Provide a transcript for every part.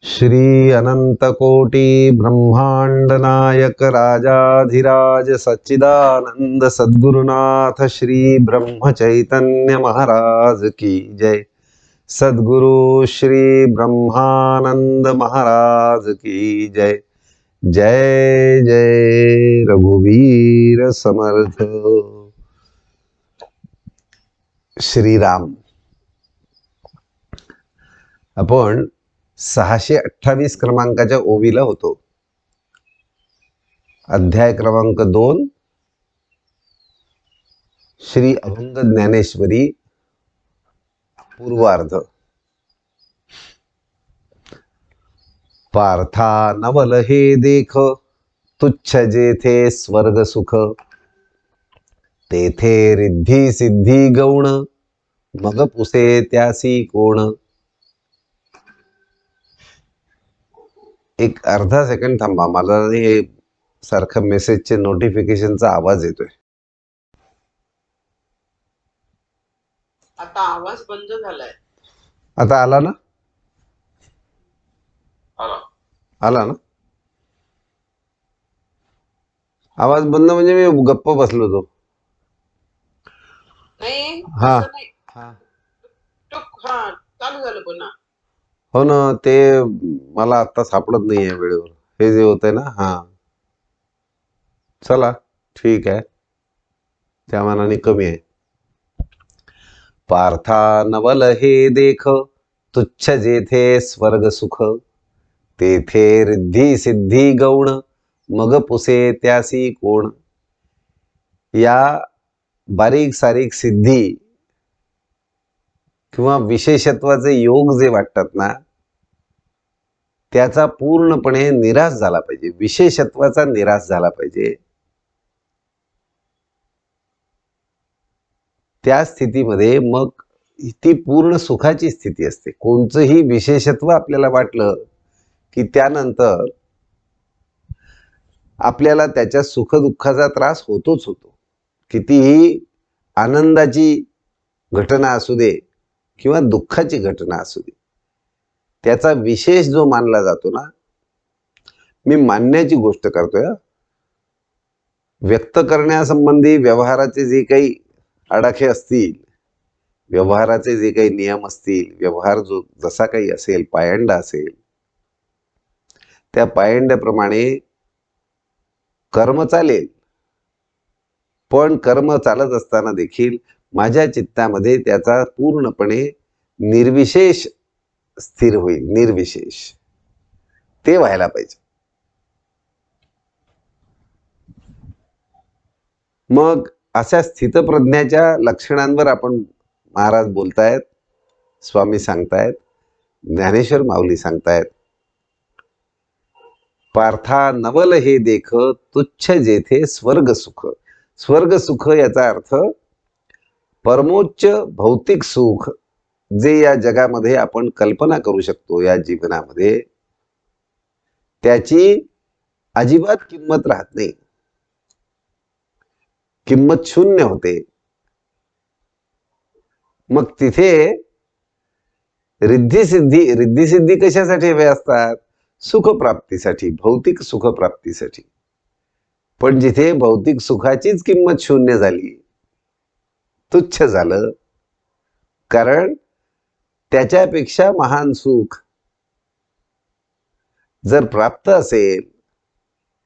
श्री अनंत कोटि ब्रह्मांड नायक राजाधिराज सच्चिदानंद सद्गुरुनाथ श्री ब्रह्म चैतन्य महाराज की जय। सद्गुरु श्री ब्रह्मानंद महाराज की जय। जय जय रघुवीर समर्थ। श्रीराम। आपण 628 क्रमांकाच्या ओवीला होतो। अध्याय क्रमांक 2 श्री अभंग ज्ञानेश्वरी पूर्वार्ध। पार्था नवल हे देख, तुच्छ जेथे स्वर्ग सुख, तेथे रिद्धी सिद्धी गौण, मग पुसे त्यासी कोण। एक अर्धा सेकंड थांबा, मला हे सारखं मेसेजचे नोटिफिकेशनचा आवाज येतोय। आता आवाज बंद झालाय। आता आला ना? आला ना? आवाज बंद म्हणजे मी गप्प बसलो होतो। नाही हा असं नाही, चालू झालं पुन्हा। हो ना, ते मला आता सापडत नाही आहे वेळेवर हे जे होतंय ना। हा चला ठीक आहे, त्या मानाने कमी आहे। पार्था नवल हे देख, तुच्छ जेथे स्वर्ग सुख, तेथे रिद्धी सिद्धी गौण, मग पुसे त्यासी कोण। या बारीक सारीक सिद्धी किंवा विशेषत्वाचे योग जे वाटतात ना, त्याचा पूर्णपणे निराश झाला पाहिजे, विशेषत्वाचा निराश झाला पाहिजे। त्या स्थितीमध्ये मग ती पूर्ण सुखाची स्थिती असते। कोणतंही विशेषत्व आपल्याला वाटलं की त्यानंतर आपल्याला त्याच्या सुखदुःखाचा त्रास होतोच होतो। कितीही आनंदाची घटना असू दे किंवा दुःखाची घटना असू दे, त्याचा विशेष जो मानला जातो ना, मी मानण्याची गोष्ट करतोय। व्यक्त करण्यासंबंधी व्यवहाराचे जे काही आडाखे असतील, व्यवहाराचे जे काही नियम असतील, व्यवहार जो जसा काही असेल, पायंडा असेल, त्या पायंड्याप्रमाणे कर्म चालेल। पण कर्म चालत असताना देखील माझ्या चित्तामध्ये त्याचा पूर्णपणे निर्विशेष स्थिर होईल, निर्विशेष ते व्हायला पाहिजे। मग अशा स्थितप्रज्ञाच्या लक्षणांवर आपण महाराज बोलतायत, स्वामी सांगतायत, ज्ञानेश्वर माऊली सांगतायत। पार्था नवल हे देख, तुच्छ जेथे स्वर्ग सुख। स्वर्ग सुख याचा अर्थ परमोच्च भौतिक सुख जे या जगामध्ये आपण कल्पना करू शकतो, या जीवनामध्ये त्याची अजिबात किंमत राहत नाही, किंमत शून्य होते। मग तिथे रिद्धी सिद्धी कशासाठी हवे असतात? सुखप्राप्तीसाठी, भौतिक सुखप्राप्तीसाठी। पण जिथे भौतिक सुखाचीच किंमत शून्य झाली, तुच्छ झालं, कारण त्याच्यापेक्षा महान सुख जर प्राप्त असेल,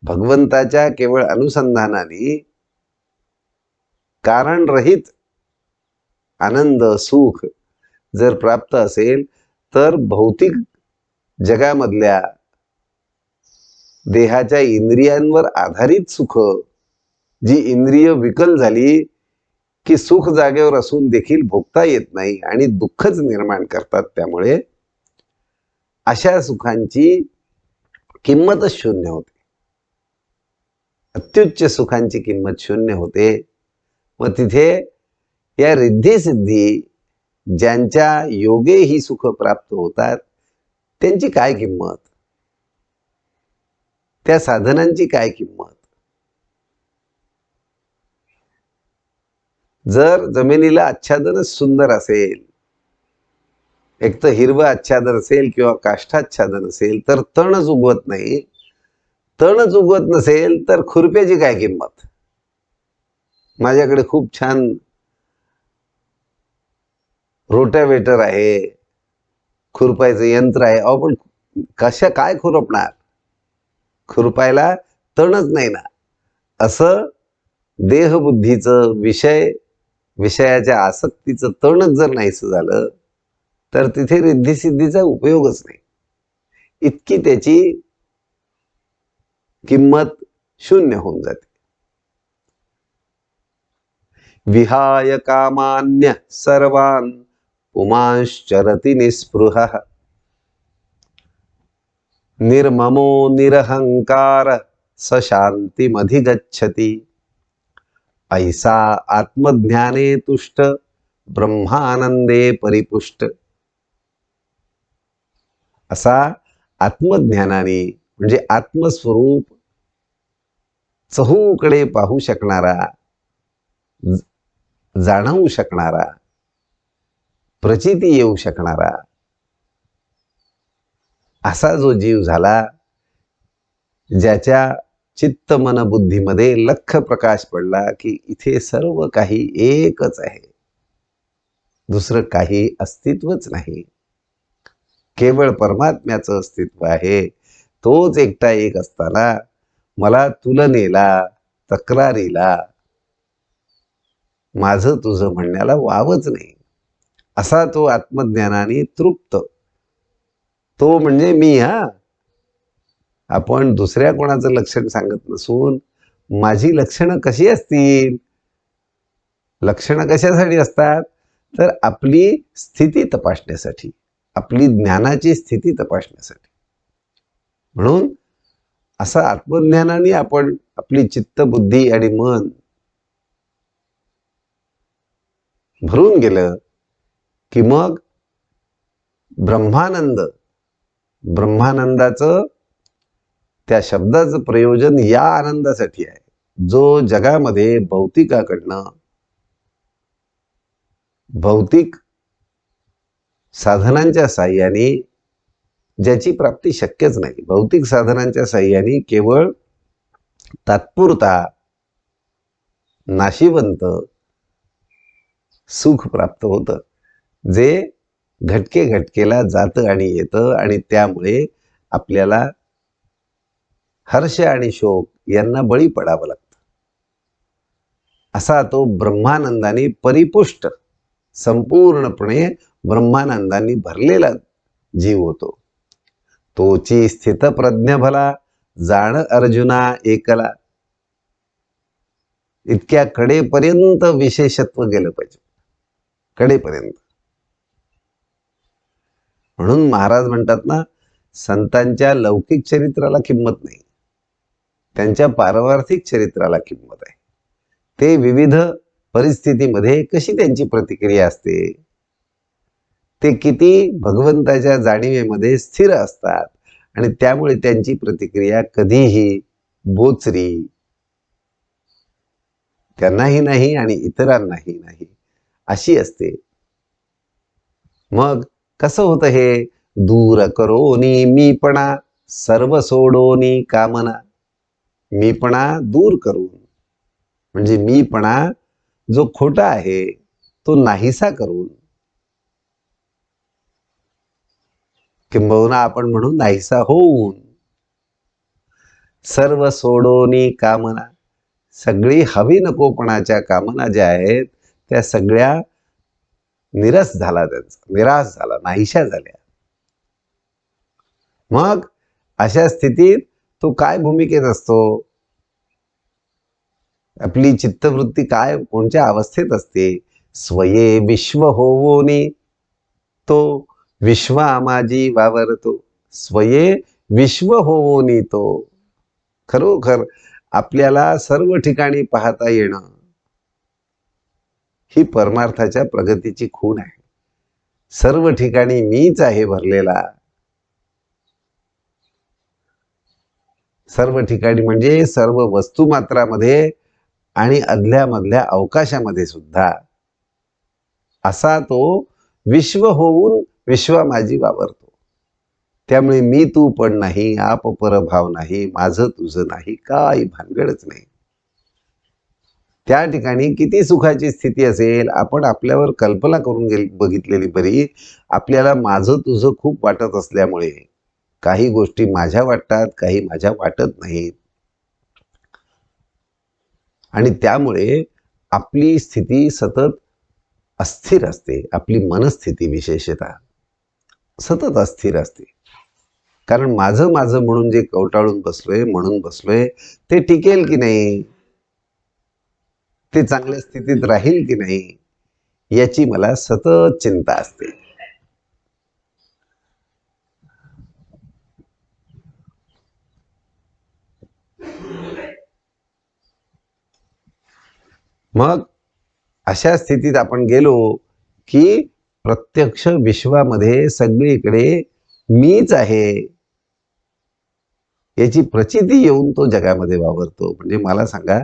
भगवंताच्या केवळ अनुसंधानाने कारण रहित आनंद सुख जर प्राप्त असेल, तर भौतिक जगामधल्या देहाच्या इंद्रियांवर आधारित सुख, जी इंद्रिय विकल झाली की सुख जागेवर असून देखील भोगता येत नाही आणि दुःखच निर्माण करतात, त्यामुळे अशा सुखांची किंमतच शून्य होते, अत्युच्च सुखांची किंमत शून्य होते। व तिथे या रिद्धी सिद्धी ज्यांच्या योगे ही सुख प्राप्त होतात, त्यांची काय किंमत, त्या साधनांची काय किंमत। जर जमिनीला आच्छादनच सुंदर असेल, एक तर हिरवं आच्छादन असेल किंवा काष्ठाच्छादन असेल तर तणच उगवत नाही. तणच उगवत नसेल तर खुरप्याची काय किंमत. माझ्याकडे खूप छान रोटावेटर आहे, खुरपायचं यंत्र आहे. अहो पण काय खुरपणार, खुरपायला तणच नाही ना. असं देहबुद्धीचं विषयाच्या आसक्तीचं तणच जर नाहीसं झालं तर तिथे रिद्धिसिद्धीचा उपयोगच नाही. इतकी त्याची किंमत शून्य होऊन जाते. विहाय कामान्य सर्वान् पुमांश्चरति निस्पृहः निर्ममो निरहंकार स शांतिमधिगच्छति ऐसा आत्मज्ञाने तुष्ट ब्रह्मानंदे परिपुष्ट. असा आत्मज्ञानाने म्हणजे आत्मस्वरूप चहूकडे पाहू शकणारा, जाणवू शकणारा, प्रचिती येऊ शकणारा असा जो जीव झाला, ज्याच्या चित्त मन बुद्धीमध्ये लख प्रकाश पडला की इथे सर्व काही एकच आहे, दुसरं काही अस्तित्वच नाही, केवळ परमात्म्याचं अस्तित्व आहे. तोच एकटा एक असताना मला तुलनेला, तक्रारीला, माझं तुझं म्हणण्याला वावच नाही. असा तो आत्मज्ञानाने तृप्त, तो म्हणजे मी. आपण दुसऱ्या कोणाचं लक्षण सांगत नसून माझी लक्षणं कशी असतील. लक्षणं कशासाठी असतात तर आपली स्थिती तपासण्यासाठी, आपली ज्ञानाची स्थिती तपासण्यासाठी. म्हणून असं आत्मज्ञानाने आपण आपली चित्त बुद्धी आणि मन भरून गेलं की मग ब्रह्मानंदाचं, त्या शब्दाचं प्रयोजन या आनंदासाठी आहे जो जगामध्ये भौतिकाकडनं, भौतिक साधनांच्या साह्याने ज्याची प्राप्ती शक्यच नाही. भौतिक साधनांच्या साह्याने केवळ तात्पुरता नाशिवंत सुख प्राप्त होतं, जे घटकेला जातं आणि येतं आणि त्यामुळे आपल्याला हर्ष आणि शोक यांना बळी पडावं लागतं. असा तो ब्रह्मानंदाने परिपुष्ट, संपूर्णपणे ब्रह्मानंदाने भरलेला जीव होतो. तोची स्थित प्रज्ञ भला जाण अर्जुना एकला. इतक्या कडेपर्यंत विशेषत्व गेलं पाहिजे, कडेपर्यंत. म्हणून महाराज म्हणतात ना, संतांच्या लौकिक चरित्राला किंमत नाही, त्यांच्या पारमार्थिक चरित्राला किंमत आहे. ते विविध परिस्थितीमध्ये कशी त्यांची प्रतिक्रिया असते, ते किती भगवंताच्या जाणीवेमध्ये स्थिर असतात आणि त्यामुळे त्यांची प्रतिक्रिया कधीही बोचरी, त्यांनाही नाही आणि इतरांनाही नाही अशी असते. मग कसं होतं हे? दूर करोनी मीपणा सर्व सोडोनी कामना. मीपणा दूर करून म्हणजे मीपणा जो खोटा आहे तो नाहीसा करून, किंबहुना आपण म्हणू नाहीसा होऊन, सर्व सोडोनी कामना, सगळी हवी नकोपणाच्या कामना ज्या आहेत त्या सगळ्या निराश झाला, नाहीशा झाल्या. मग अशा स्थितीत तो काय भूमिकेत असतो? आपली चित्तवृत्ती काय, कोणत्या अवस्थेत असते? स्वये विश्व होवोनी तो विश्वा माझी वावरतो. स्वये विश्व होवोनी तो. खरोखर आपल्याला सर्व ठिकाणी पाहता येणं ही परमार्थाच्या प्रगतीची खूण आहे. सर्व ठिकाणी मीच आहे भरलेला. सर्व ठिकाणी म्हणजे सर्व वस्तुमात्रामध्ये आणि अदल्यामधल्या अवकाशामध्ये सुद्धा. असा तो विश्व होऊन विश्वा माझी वावरतो. त्यामुळे मी तू पण नाही, आप परभाव नाही, माझं तुझं नाही, काही भानगडच नाही. त्या ठिकाणी किती सुखाची स्थिती असेल, आपण आपल्यावर कल्पना करून बघितलेली बरी. आपल्याला माझं तुझं खूप वाटत असल्यामुळे काही गोष्टी माझ्या वाटतात, काही माझ्या वाटत नाहीत, आणि त्यामुळे आपली स्थिती सतत अस्थिर असते. आपली मनस्थिती विशेषतः सतत अस्थिर असते. कारण माझं माझं म्हणून जे कवटाळून बसलोय, म्हणून बसलोय, ते टिकेल की नाही, ते चांगल्या स्थितीत राहील की नाही, याची मला सतत चिंता असते. मग अशा स्थितीत आपण गेलो की प्रत्यक्ष विश्वामध्ये सगळीकडे मीच आहे याची प्रचिती येऊन तो जगामध्ये वावरतो. म्हणजे मला सांगा,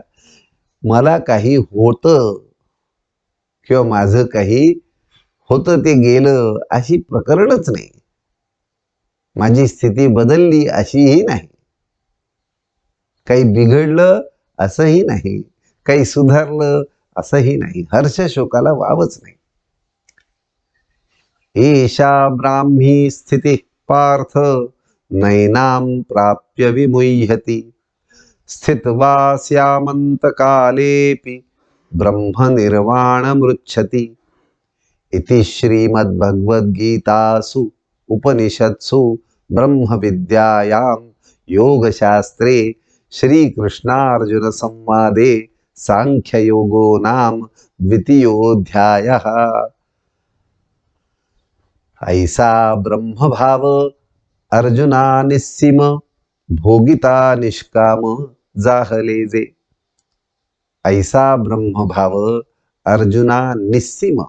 मला काही होतं किंवा माझं काही होतं ते गेलं अशी प्रकरणच नाही. माझी स्थिती बदलली अशीही नाही. काही बिघडलं असंही नाही, काही सुधारलं असंही नाही. हर्ष शोकाला वावच नाही. एषा ब्राह्मी स्थिती पार्थ नैनां प्राप्य विमुह्यति स्थित्वा स्यामन्तकालेऽपि ब्रह्मनिर्वाणमृच्छति इति श्रीमद्भगवद्गीतासु उपनिषत्सु ब्रह्मविद्यायां योगशास्त्रे श्रीकृष्णार्जुनसंवादे सांख्ययोगो नाम द्वितीयोऽध्यायः। ऐसा ब्रह्मभाव अर्जुना निस्सीम भोगिता निष्काम जाहले जे। ऐसा ब्रह्मभाव अर्जुना निस्सीम,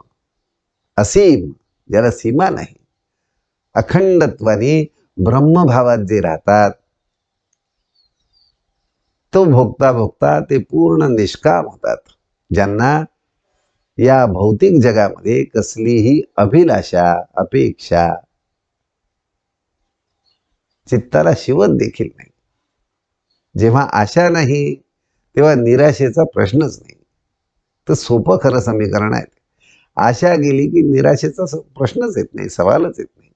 असीम, ज्याला सीमा नाही, अखंडत्वाने ब्रह्मभावात जे राहतात, तो भोगता भोगता ते पूर्ण निष्काम होतात. ज्यांना या भौतिक जगामध्ये कसलीही अभिलाषा, अपेक्षा चित्ताला शिवत देखील नाही. जेव्हा आशा नाही तेव्हा निराशेचा प्रश्नच नाही. तर सोपं खरं समीकरण आहे. आशा गेली की निराशेचा प्रश्नच येत नाही, सवालच येत नाही.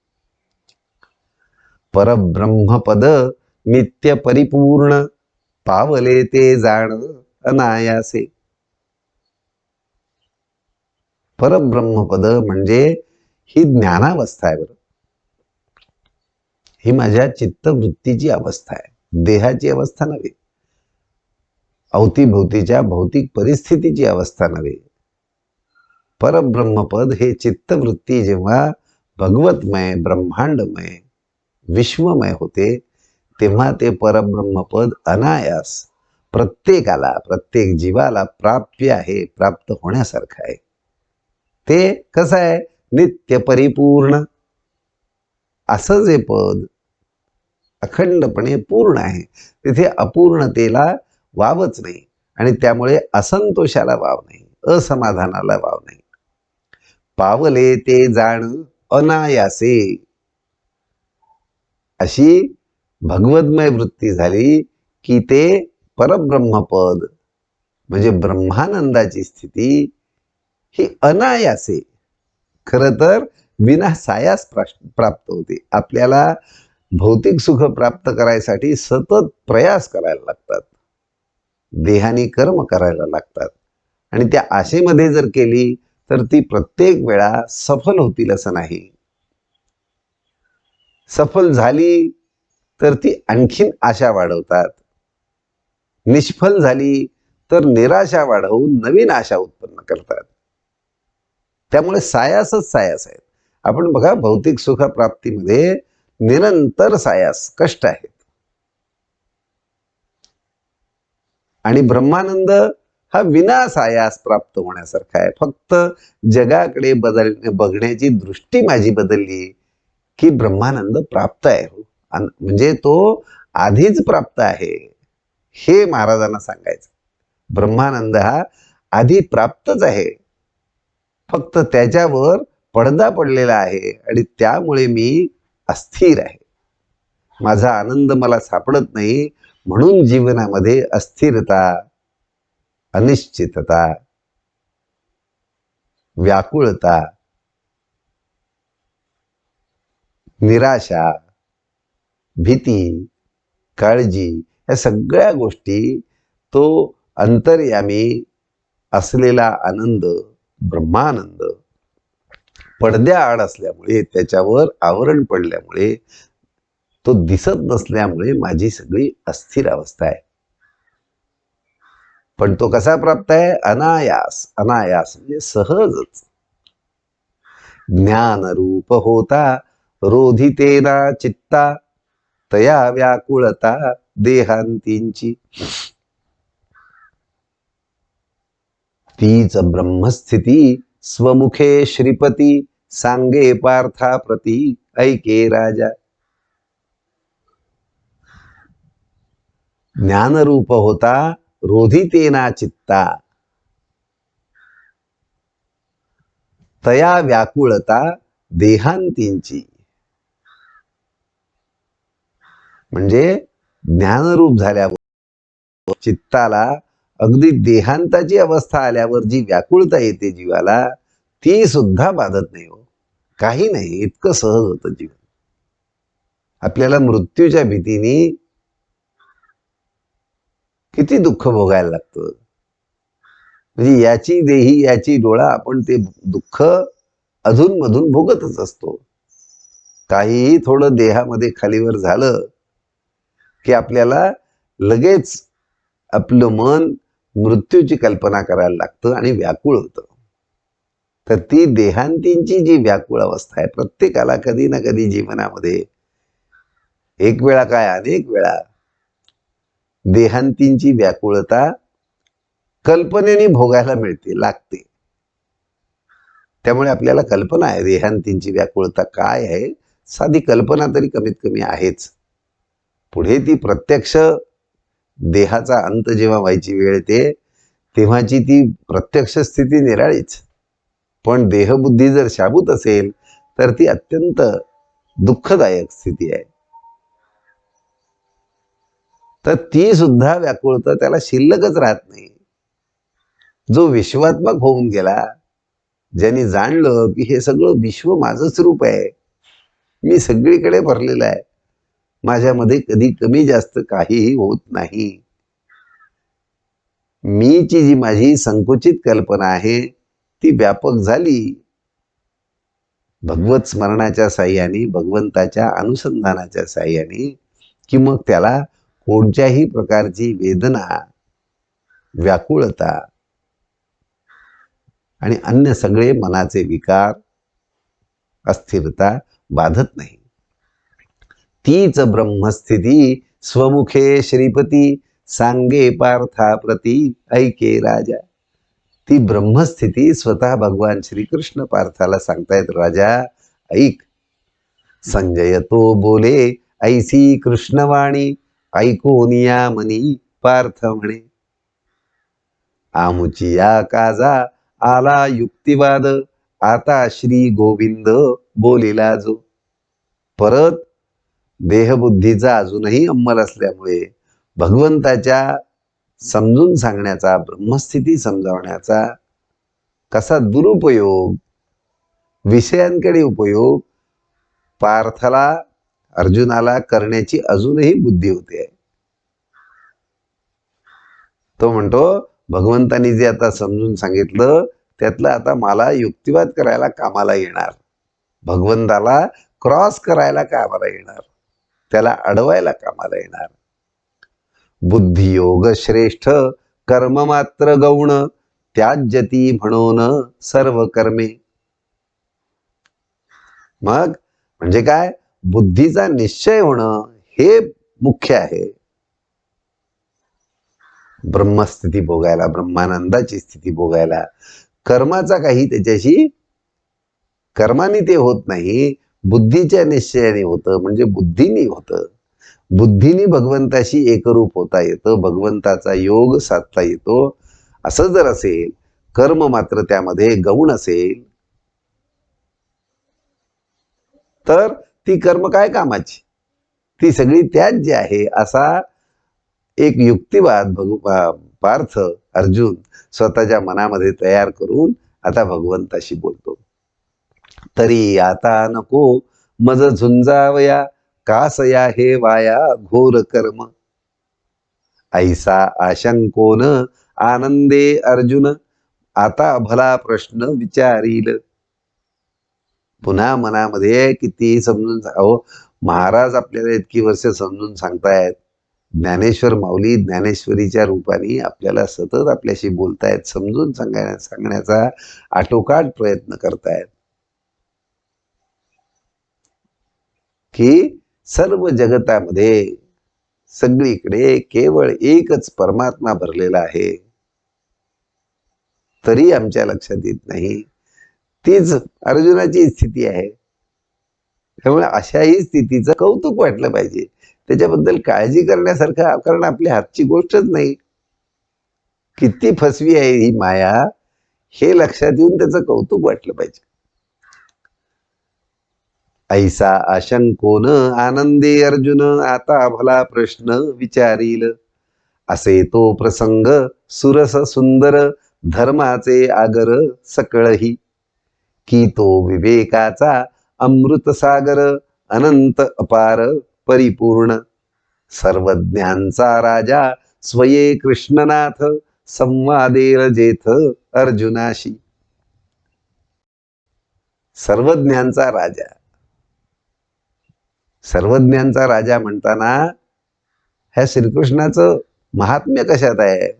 परब्रह्मपद नित्य परिपूर्ण पावले ते जाण अनायासे। परब्रह्मपद म्हणजे ही ज्ञानावस्था आहे. बरं, ही माझ्या चित्तवृत्तीची अवस्था आहे, देहाची अवस्था नव्हे, अवतीभोवतीच्या भौतिक परिस्थितीची अवस्था नव्हे. परब्रह्मपद हे चित्तवृत्ती जेव्हा भगवतमय, ब्रह्मांडमय, विश्वमय होते, तेव्हा ते परब्रह्मपद अनायास प्रत्येकाला, प्रत्येक जीवाला प्राप्य आहे, प्राप्त होण्यासारखं आहे. ते कसं आहे? नित्य परिपूर्ण. असं जे पद अखंडपणे पूर्ण आहे, तिथे अपूर्णतेला वावच नाही, आणि त्यामुळे असंतोषाला वाव नाही, असमाधानाला वाव नाही. पावले ते जाण अनायासे, अशी भगवद्मय वृत्ती झाली की ते परब्रह्मपद म्हणजे ब्रह्मानंदाची स्थिती ही अनायासे, खरं तर विनासायास प्राप्त होते. आपल्याला भौतिक सुख प्राप्त करायसाठी सतत प्रयास करायला लागतात, देहाने कर्म करायला लागतात, आणि त्या आशेमध्ये जर केली तर ती प्रत्येक वेळा सफल होतील असं नाही. सफल झाली तर ती आणखीन आशा वाढवतात, निष्फल झाली तर निराशा वाढवून नवीन आशा उत्पन्न करतात. त्यामुळे सायासच सायास आहेत. आपण बघा, भौतिक सुख प्राप्तीमध्ये निरंतर सायास, कष्ट आहेत, आणि ब्रह्मानंद हा विनासायास प्राप्त होण्यासारखा आहे. फक्त जगाकडे बघण्याची दृष्टी माझी बदलली की ब्रह्मानंद प्राप्त आहे, म्हणजे तो आधीच प्राप्त आहे, हे महाराजांना सांगायचं. ब्रह्मानंद हा आधी प्राप्तच आहे, फक्त त्याच्यावर पडदा पडलेला आहे आणि त्यामुळे मी अस्थिर आहे. माझा आनंद मला सापडत नाही, म्हणून जीवनामध्ये अस्थिरता, अनिश्चितता, व्याकुळता, निराशा, भीती, काळजी या सगळ्या गोष्टी तो अंतर्यामी असलेला आनंद, ब्रह्मानंद पडद्याआड असल्यामुळे, त्याच्यावर आवरण पडल्यामुळे, तो दिसत नसल्यामुळे माझी सगळी अस्थिर अवस्था आहे. पण तो कसा प्राप्त आहे? अनायास. अनायास म्हणजे सहजच. ज्ञानरूप होता रोधितेना चित्ता, तया व्याकुळता देहांतींची. तीच ब्रह्मस्थिती स्वमुखे श्रीपती, सांगे पार्था प्रती ऐके राजा. ज्ञानरूप होता रोधितेना चित्ता, तया व्याकुळता देहांतींची. म्हणजे ज्ञानरूप झाल्यावर चित्ताला अगदी देहांताची अवस्था आल्यावर जी व्याकुळता येते जीवाला, ती सुद्धा बाधत नाही हो. काही नाही, इतकं सहज होतं जीवन. आपल्याला मृत्यूच्या भीतीने किती दुःख भोगायला लागतं. म्हणजे याची देही याची डोळा, आपण ते दुःख अधूनमधून भोगतच असतो. काहीही थोडं देहामध्ये खालीवर झालं की आपल्याला लगेच आपलं मन मृत्यूची कल्पना करायला लागतं आणि व्याकुळ होतं. तर ती देहांतींची जी व्याकुळ अवस्था आहे, प्रत्येकाला कधी ना कधी जीवनामध्ये एक वेळा काय अनेक वेळा देहांतींची व्याकुळता कल्पनेने भोगायला मिळते, लागते. त्यामुळे आपल्याला कल्पना आहे देहांतींची व्याकुळता काय आहे, साधी कल्पना तरी कमीत कमी आहेच. पुढे ती प्रत्यक्ष देहाचा अंत जेव्हा व्हायची वेळ येते, तेव्हाची ती प्रत्यक्ष स्थिती निराळीच. पण देहबुद्धी जर शाबूत असेल तर ती अत्यंत दुःखदायक स्थिती आहे. तर ती सुद्धा व्याकुळता त्याला शिल्लकच राहत नाही. जो विश्वात्मक होऊन गेला, ज्यांनी जाणलं की हे सगळं विश्व माझंच रूप आहे, मी सगळीकडे भरलेला आहे, माझ्यामध्ये कधी कमी जास्त काहीही होत नाही, मीची जी माझी संकुचित कल्पना आहे ती व्यापक झाली भगवत स्मरणाच्या साह्याने, भगवंताच्या अनुसंधानाच्या साह्याने, की मग त्याला कोणत्याही प्रकारची वेदना, व्याकुळता आणि अन्य सगळे मनाचे विकार, अस्थिरता बाधत नाही. तीच ब्रह्मस्थिती स्वमुखे श्रीपती, सांगे पार्था प्रती ऐके राजा. ती ब्रह्मस्थिती स्वतः भगवान श्रीकृष्ण पार्थाला सांगतायत, राजा ऐक. संजय तो बोले ऐसी कृष्णवाणी, ऐकून या मनी पार्थ म्हणे. आमुची या काजा आला युक्तिवाद, आता श्री गोविंद बोलिला जो. परत देहबुद्धीचा अजूनही अंमल असल्यामुळे भगवंताच्या समजून सांगण्याचा, ब्रह्मस्थिती समजावण्याचा कसा दुरुपयोग, विषयांकडे उपयोग पार्थाला, अर्जुनाला करण्याची अजूनही बुद्धी होते. तो म्हणतो भगवंतानी जे आता समजून सांगितलं त्यातलं आता मला युक्तिवाद करायला कामाला येणार, भगवंताला क्रॉस करायला कामाला येणार, त्याला अडवायला कामाला येणार. बुद्धियोग श्रेष्ठ कर्म मात्र गौण, त्याज्यती म्हणून सर्व कर्मे. मग म्हणजे काय? बुद्धीचा निश्चय होणं हे मुख्य आहे. ब्रह्मस्थिती भोगायला, ब्रह्मानंदाची स्थिती भोगायला कर्माचा काही त्याच्याशी, कर्माने ते होत नाही, बुद्धीच्या निश्चयाने होतं. म्हणजे बुद्धीने होतं. बुद्धीने भगवंताशी एकरूप होता येतं, भगवंताचा योग साधता येतो. असं जर असेल, कर्म मात्र त्यामध्ये गौण असेल, तर ती कर्म काय कामाची, ती सगळी त्याज्य आहे, असा एक युक्तिवाद पार्थ अर्जुन स्वतःच्या मनामध्ये तयार करून आता भगवंताशी बोलतो. तरी आता नको मज झुंजावया, कासया हे वाया घोर कर्म. ऐसा आशंकोन आनंदे अर्जुन, आता भला प्रश्न विचारील. पुन्हा मनामध्ये किती समजून महाराज आपल्याला इतकी वर्ष समजून सांगतायत, ज्ञानेश्वर माऊली ज्ञानेश्वरीच्या रूपाने आपल्याला सतत आपल्याशी बोलतायत, समजून सांगण्याचा आटोकाट प्रयत्न करतायत की सर्व जगतामध्ये सगळीकडे केवळ एकच परमात्मा भरलेला आहे, तरी आमच्या लक्षात येत नाही. तीच अर्जुनाची स्थिती आहे. त्यामुळे अशाही स्थितीचं कौतुक वाटलं पाहिजे, त्याच्याबद्दल काळजी करण्यासारखं, कारण आपल्या हातची गोष्टच नाही. किती फसवी आहे ही माया, हे लक्षात येऊन त्याचं कौतुक वाटलं पाहिजे. ऐसा आशंकोन आनंदे अर्जुन, आता भला प्रश्न विचारील. असे तो प्रसंग सुरस सुंदर, धर्माचे आगर सकळही. की तो विवेकाचा अमृत सागर, अनंत अपार परिपूर्ण. सर्वज्ञांचा राजा स्वये कृष्णनाथ, संवादेल जेथ अर्जुनाशी. सर्वज्ञांचा राजा, सर्वज्ञांचा राजा म्हणताना ह्या श्रीकृष्णाचं महात्म्य कशात आहे,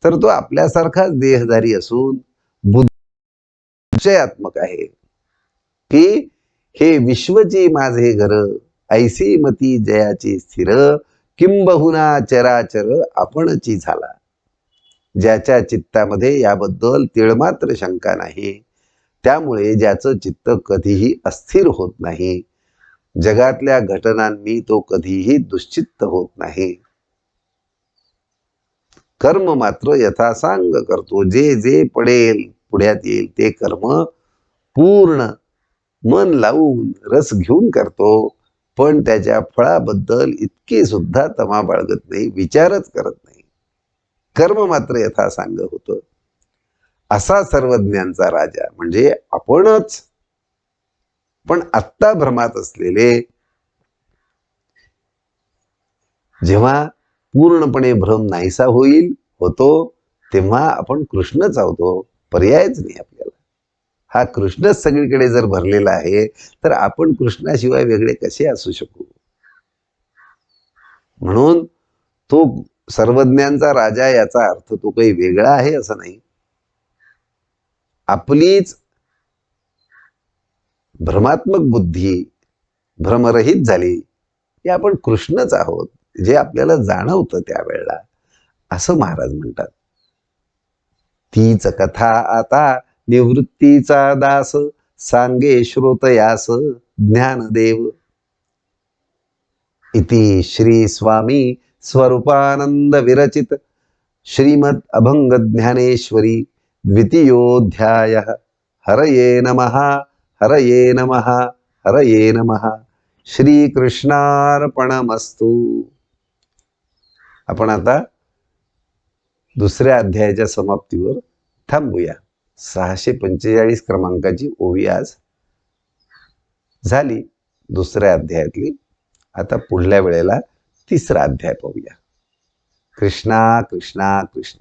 तर तो आपल्यासारखाच देहधारी असून बुद्धीत्मक आहे. की हे विश्वची माझे घर, ऐसी मती जयाची स्थिर. किंबहुना चराचर आपणची झाला. ज्याच्या चित्तामध्ये याबद्दल तिळमात्र शंका नाही, त्यामुळे ज्याचं चित्त कधीही अस्थिर होत नाही, जगातल्या घटनांनी तो कधीही दुश्चित्त होत नाही. कर्म मात्र यथासांग करतो. जे जे पडेल पुढ्यात येईल ते कर्म पूर्ण मन लावून रस घेऊन करतो, पण त्याच्या फळाबद्दल इतकी सुद्धा तमा बाळगत नाही, विचारच करत नाही. कर्म मात्र यथासांग होतं. असा सर्वज्ञांचा राजा म्हणजे आपणच, पण आत्ता भ्रमात असलेले. जेव्हा पूर्णपणे भ्रम नाहीसा होतो, तेव्हा आपण कृष्णच आहोतो, पर्यायच नाही आपल्याला. हा कृष्णच सगळीकडे जर भरलेला आहे, तर आपण कृष्णाशिवाय वेगळे कसे असू शकू. म्हणून तो सर्वज्ञांचा राजा, याचा अर्थ तो काही वेगळा आहे असं नाही. आपलीच भ्रमात्मक बुद्धी भ्रमरहित झाली की आपण कृष्णच आहोत, जे आपल्याला जाणवतं त्यावेळेला, असं महाराज म्हणतात. तीच कथा आता निवृत्तीचा दास, सांगे श्रोतयास ज्ञानदेव. इति श्री स्वामी स्वरूपानंद विरचित श्रीमद अभंग ज्ञानेश्वरी द्वितीयोध्याय. हरये नमः, हरये नमः, हरये नमः. श्रीकृष्णार्पणमस्तु. आपण आता दुसऱ्या अध्यायाच्या समाप्तीवर थांबूया. 645 क्रमांकाची ओवी आज झाली दुसऱ्या अध्यायातली. आता पुढल्या वेळेला तिसरा अध्याय पाहूया. कृष्णा कृष्णा कृष्ण.